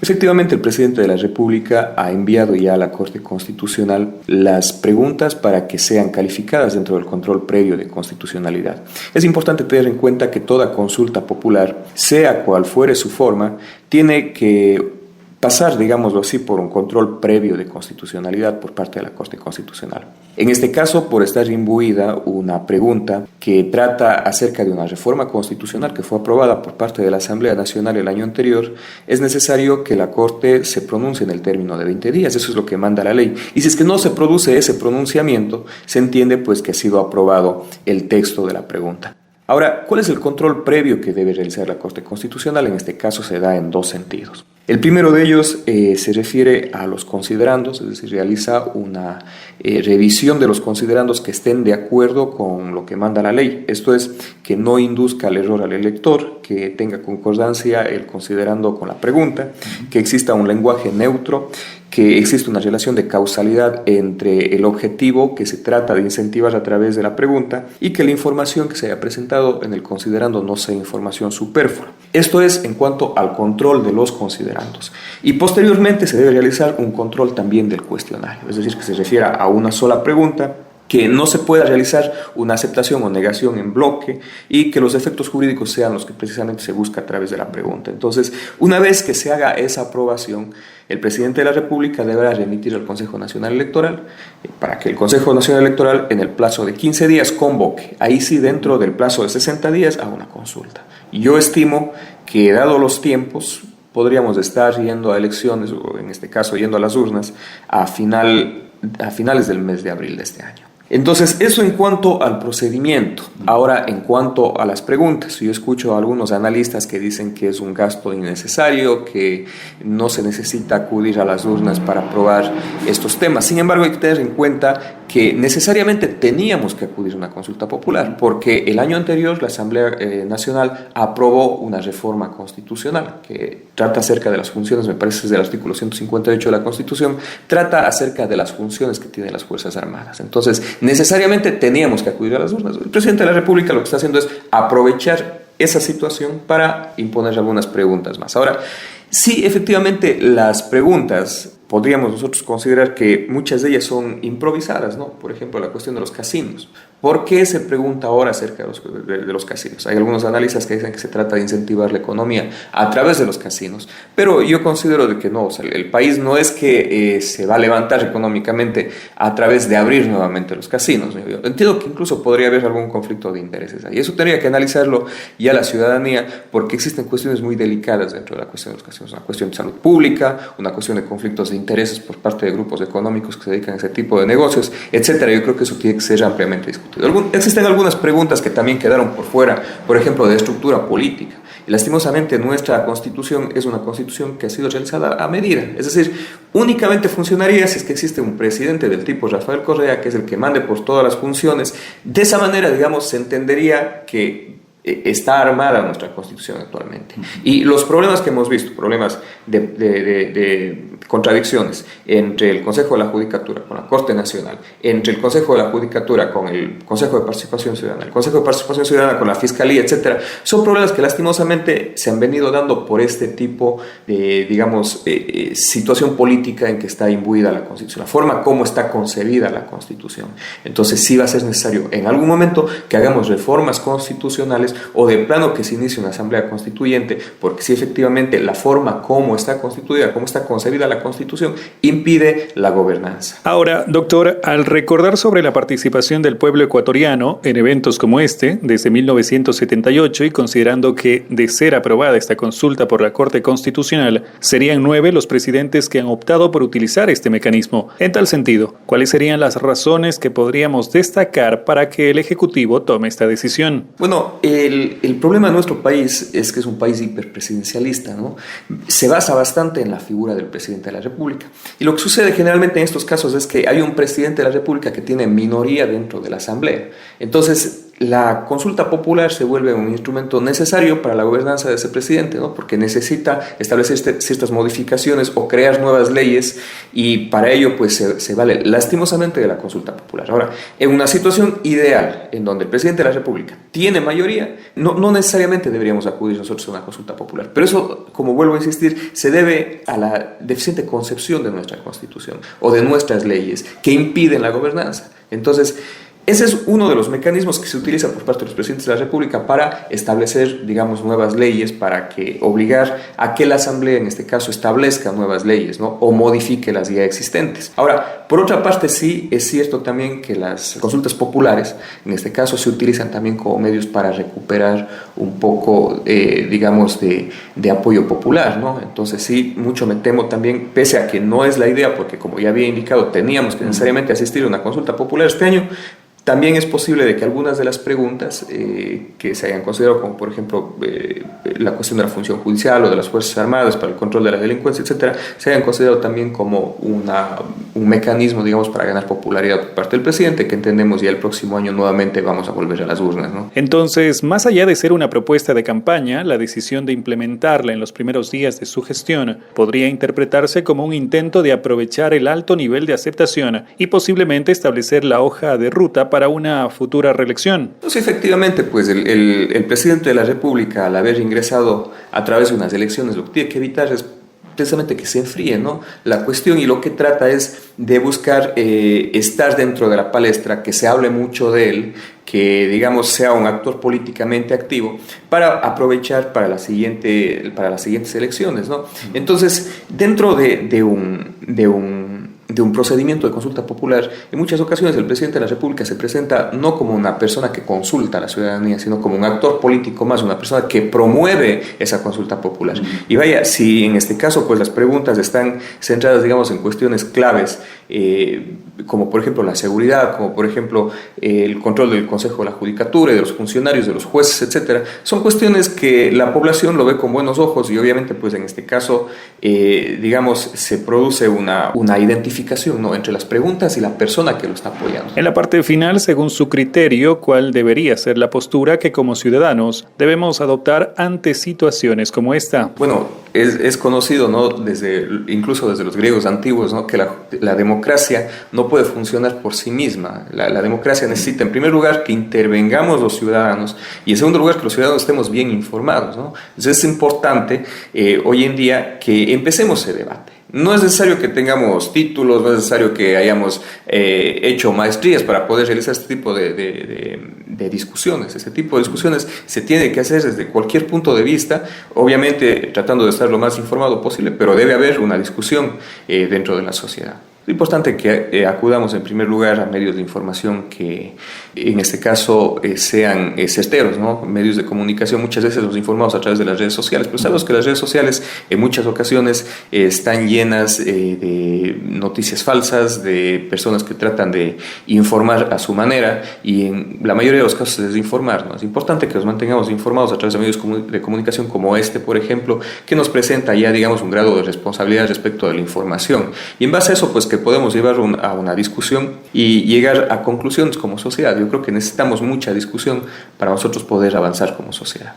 Efectivamente, el presidente de la República ha enviado ya a la Corte Constitucional las preguntas para que sean calificadas dentro del control previo de constitucionalidad. Es importante tener en cuenta que toda consulta popular, sea cual fuere su forma, tiene que pasar, digámoslo así, por un control previo de constitucionalidad por parte de la Corte Constitucional. En este caso, por estar imbuida una pregunta que trata acerca de una reforma constitucional que fue aprobada por parte de la Asamblea Nacional el año anterior, es necesario que la Corte se pronuncie en el término de 20 días. Eso es lo que manda la ley. Y si es que no se produce ese pronunciamiento, se entiende pues que ha sido aprobado el texto de la pregunta. Ahora, ¿cuál es el control previo que debe realizar la Corte Constitucional? En este caso se da en dos sentidos. El primero de ellos se refiere a los considerandos, es decir, realiza una revisión de los considerandos que estén de acuerdo con lo que manda la ley. Esto es, que no induzca al error al elector, que tenga concordancia el considerando con la pregunta, que exista un lenguaje neutro, que existe una relación de causalidad entre el objetivo que se trata de incentivar a través de la pregunta y que la información que se haya presentado en el considerando no sea información superflua. Esto es en cuanto al control de los considerandos. Y posteriormente se debe realizar un control también del cuestionario, es decir, que se refiera a una sola pregunta, que no se pueda realizar una aceptación o negación en bloque y que los efectos jurídicos sean los que precisamente se busca a través de la pregunta. Entonces, una vez que se haga esa aprobación, el presidente de la República deberá remitir al Consejo Nacional Electoral para que el Consejo Nacional Electoral en el plazo de 15 días convoque, ahí sí dentro del plazo de 60 días, a una consulta. Y yo estimo que dado los tiempos, podríamos estar yendo a elecciones, o en este caso yendo a las urnas, a finales del mes de abril de este año. Entonces, eso en cuanto al procedimiento. Ahora, en cuanto a las preguntas, yo escucho a algunos analistas que dicen que es un gasto innecesario, que no se necesita acudir a las urnas para aprobar estos temas. Sin embargo, hay que tener en cuenta que necesariamente teníamos que acudir a una consulta popular, porque el año anterior la Asamblea Nacional aprobó una reforma constitucional que trata acerca de las funciones, me parece es del artículo 158 de la Constitución, trata acerca de las funciones que tienen las Fuerzas Armadas. Entonces, necesariamente teníamos que acudir a las urnas. El presidente de la República lo que está haciendo es aprovechar esa situación para imponer algunas preguntas más. Ahora, sí, efectivamente, las preguntas podríamos nosotros considerar que muchas de ellas son improvisadas, ¿no? Por ejemplo, la cuestión de los casinos. ¿Por qué se pregunta ahora acerca de los casinos? Hay algunos analistas que dicen que se trata de incentivar la economía a través de los casinos, pero yo considero de que no, o sea, el país no es que se va a levantar económicamente a través de abrir nuevamente los casinos. Yo entiendo que incluso podría haber algún conflicto de intereses ahí. Eso tendría que analizarlo ya la ciudadanía, porque existen cuestiones muy delicadas dentro de la cuestión de los casinos. Una cuestión de salud pública, una cuestión de conflictos de intereses por parte de grupos económicos que se dedican a ese tipo de negocios, etcétera. Yo creo que eso tiene que ser ampliamente discutido. Existen algunas preguntas que también quedaron por fuera, por ejemplo, de estructura política. Y lastimosamente nuestra Constitución es una Constitución que ha sido realizada a medida. Es decir, únicamente funcionaría si es que existe un presidente del tipo Rafael Correa, que es el que mande por todas las funciones. De esa manera, digamos, se entendería que está armada nuestra Constitución actualmente. Y los problemas que hemos visto, problemas de contradicciones entre el Consejo de la Judicatura con la Corte Nacional, entre el Consejo de la Judicatura con el Consejo de Participación Ciudadana, el Consejo de Participación Ciudadana con la Fiscalía, etcétera, son problemas que lastimosamente se han venido dando por este tipo de, digamos, situación política en que está imbuida la Constitución, la forma como está concebida la Constitución. Entonces sí va a ser necesario en algún momento que hagamos reformas constitucionales o de plano que se inicie una asamblea constituyente, porque si efectivamente la forma como está constituida, como está concebida la Constitución, impide la gobernanza. Ahora, doctor, al recordar sobre la participación del pueblo ecuatoriano en eventos como este, desde 1978, y considerando que, de ser aprobada esta consulta por la Corte Constitucional, serían 9 los presidentes que han optado por utilizar este mecanismo. En tal sentido, ¿cuáles serían las razones que podríamos destacar para que el Ejecutivo tome esta decisión? Bueno, el problema de nuestro país es que es un país hiperpresidencialista, ¿no? Se basa bastante en la figura del presidente de la República. Y lo que sucede generalmente en estos casos es que hay un presidente de la República que tiene minoría dentro de la Asamblea. Entonces, la consulta popular se vuelve un instrumento necesario para la gobernanza de ese presidente, ¿no? Porque necesita establecer ciertas modificaciones o crear nuevas leyes, y para ello pues se vale lastimosamente de la consulta popular. Ahora, en una situación ideal en donde el presidente de la República tiene mayoría, no necesariamente deberíamos acudir nosotros a una consulta popular, pero eso, como vuelvo a insistir, se debe a la deficiente concepción de nuestra Constitución o de nuestras leyes que impiden la gobernanza. Entonces, ese es uno de los mecanismos que se utiliza por parte de los presidentes de la República para establecer, digamos, nuevas leyes, para obligar a que la Asamblea, en este caso, establezca nuevas leyes, ¿no? O modifique las ya existentes. Ahora, por otra parte, sí es cierto también que las consultas populares, en este caso, se utilizan también como medios para recuperar un poco, digamos, de apoyo popular, ¿no? Entonces, sí, mucho me temo también, pese a que no es la idea, porque como ya había indicado, teníamos que necesariamente asistir a una consulta popular este año. También es posible de que algunas de las preguntas que se hayan considerado, como por ejemplo la cuestión de la función judicial o de las Fuerzas Armadas para el control de la delincuencia, etcétera, se hayan considerado también como un mecanismo, digamos, para ganar popularidad por parte del presidente, que entendemos ya el próximo año nuevamente vamos a volver a las urnas, ¿no? Entonces, más allá de ser una propuesta de campaña, la decisión de implementarla en los primeros días de su gestión podría interpretarse como un intento de aprovechar el alto nivel de aceptación y posiblemente establecer la hoja de ruta para una futura reelección. Pues efectivamente, pues el presidente de la República, al haber ingresado a través de unas elecciones, lo que tiene que evitar es precisamente que se enfríe, ¿no?, la cuestión, y lo que trata es de buscar estar dentro de la palestra, que se hable mucho de él, que, digamos, sea un actor políticamente activo para aprovechar para las siguientes elecciones, ¿no? Entonces, dentro de un procedimiento de consulta popular, en muchas ocasiones el presidente de la República se presenta no como una persona que consulta a la ciudadanía, sino como un actor político más, una persona que promueve esa consulta popular. Y vaya, si en este caso pues las preguntas están centradas, digamos, en cuestiones claves, como por ejemplo la seguridad, como por ejemplo el control del Consejo de la Judicatura y de los funcionarios, de los jueces, etcétera, son cuestiones que la población lo ve con buenos ojos, y obviamente pues en este caso digamos se produce una identificación, ¿no?, entre las preguntas y la persona que lo está apoyando. En la parte final, según su criterio, ¿cuál debería ser la postura que como ciudadanos debemos adoptar ante situaciones como esta? Bueno, es conocido, ¿no?, incluso desde los griegos antiguos, ¿no?, que la democracia no puede funcionar por sí misma. La democracia necesita, en primer lugar, que intervengamos los ciudadanos, y en segundo lugar, que los ciudadanos estemos bien informados, ¿no? Entonces es importante hoy en día que empecemos ese debate. No es necesario que tengamos títulos, no es necesario que hayamos hecho maestrías para poder realizar este tipo de discusiones. Este tipo de discusiones se tiene que hacer desde cualquier punto de vista, obviamente tratando de estar lo más informado posible, pero debe haber una discusión dentro de la sociedad. Es importante que acudamos en primer lugar a medios de información que en este caso sean certeros, ¿no? Medios de comunicación, muchas veces los informamos a través de las redes sociales, pero sabemos que las redes sociales en muchas ocasiones están llenas de noticias falsas, de personas que tratan de informar a su manera, y en la mayoría de los casos es desinformar, ¿no? Es importante que nos mantengamos informados a través de medios de comunicación como este, por ejemplo, que nos presenta ya, digamos, un grado de responsabilidad respecto de la información, y en base a eso pues que podemos llevar a una discusión y llegar a conclusiones como sociedad. Yo creo que necesitamos mucha discusión para nosotros poder avanzar como sociedad.